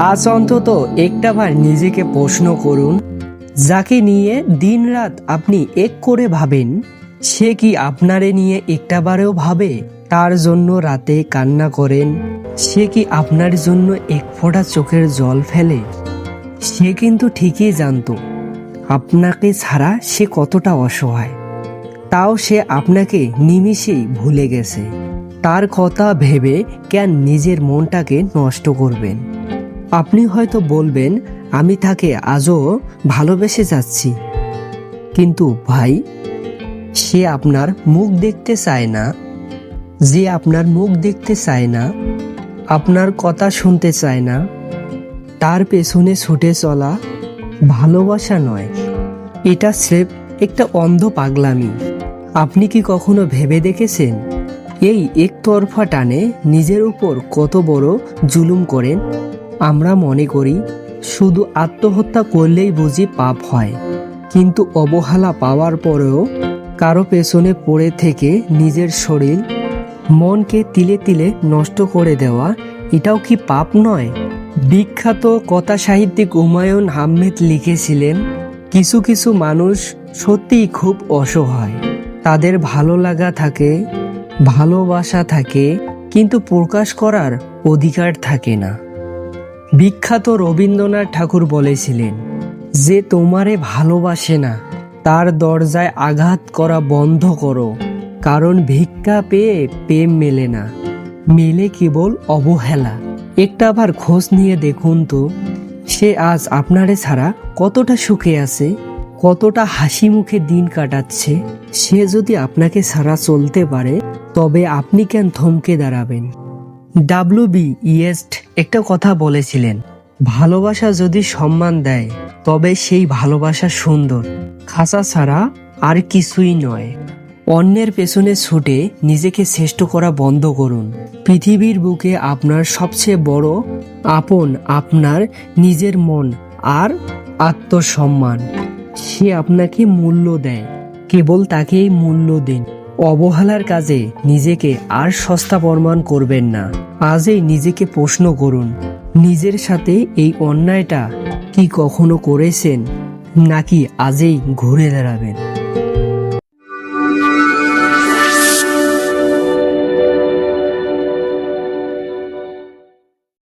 আজ অন্তত একটাবার নিজেকে প্রশ্ন করুন, যাকে নিয়ে দিনরাত আপনি এক করে ভাবেন, সে কি আপনারে নিয়ে একটাবারেও ভাবে? তার জন্য রাতে কান্না করেন, সে কি আপনার জন্য এক ফোঁটা চোখের জল ফেলে? সে কিন্তু ঠিকই জানতো আপনাকে ছাড়া সে কতটা অসহায়, তাও সে আপনাকে নিমিষেই ভুলে গেছে। তার কথা ভেবে কেন নিজের মনটাকে নষ্ট করবেন? আপনি হয়তো বলবেন, আমি তাকে আজও ভালোবেসে যাচ্ছি, কিন্তু ভাই, সে আপনার মুখ দেখতে চায় না। যে আপনার মুখ দেখতে চায় না, আপনার কথা শুনতে চায় না, তার পেছনে ছুটে চলা ভালোবাসা নয়, এটা স্রেফ একটা অন্ধ পাগলামি। আপনি কি কখনো ভেবে দেখেছেন এই একতরফা টানে নিজের উপর কত বড় জুলুম করেন? আমরা মনে করি শুধু আত্মহত্যা করলেই বুঝি পাপ হয়, কিন্তু অবহেলা পাওয়ার পরেও কারো পেছনে পড়ে থেকে নিজের শরীর মনকে তিলে তিলে নষ্ট করে দেওয়া, এটাও কি পাপ নয়? বিখ্যাত কথা সাহিত্যিক হুমায়ুন আহমেদ লিখেছিলেন, কিছু কিছু মানুষ সত্যিই খুব অসহায়। তাদের ভালো লাগা থাকে, ভালোবাসা থাকে, কিন্তু প্রকাশ করার অধিকার থাকে না। বিখ্যাত রবীন্দ্রনাথ ঠাকুর বলেছিলেন, যে তোমারে ভালোবাসে না তার দরজায় আঘাত করা বন্ধ করো, কারণ ভিক্ষা পেয়ে প্রেম মেলে না, মেলে কেবল অবহেলা। একটাবার খোঁজ নিয়ে দেখুন তো, সে আজ আপনারে ছাড়া কতটা সুখে আছে, কতটা হাসি মুখে দিন কাটাচ্ছে। সে যদি আপনাকে ছাড়া চলতে পারে, তবে আপনি কেন থমকে দাঁড়াবেন? ডাব্লিউ.বি. ইয়েটস একটা কথা বলেছিলেন, ভালোবাসা যদি সম্মান দেয়, তবে সেই ভালোবাসা সুন্দর, খাঁচা ছাড়া আর কিছুই নয়। অন্যের পেছনে ছুটে নিজেকে শ্রেষ্ঠ করা বন্ধ করুন। পৃথিবীর বুকে আপনার সবচেয়ে বড় আপন আপনার নিজের মন আর আত্মসম্মান। সে আপনাকে মূল্য দেয়, কেবল তাকেই মূল্য দিন। অবহেলার কাজে নিজেকে আর সস্তা প্রমাণ করবেন না। আজই নিজেকে প্রশ্ন করুন, নিজের সাথে এই অন্যায়টা কি কখনো করেছেন, নাকি আজই ঘুরে দাঁড়াবেন?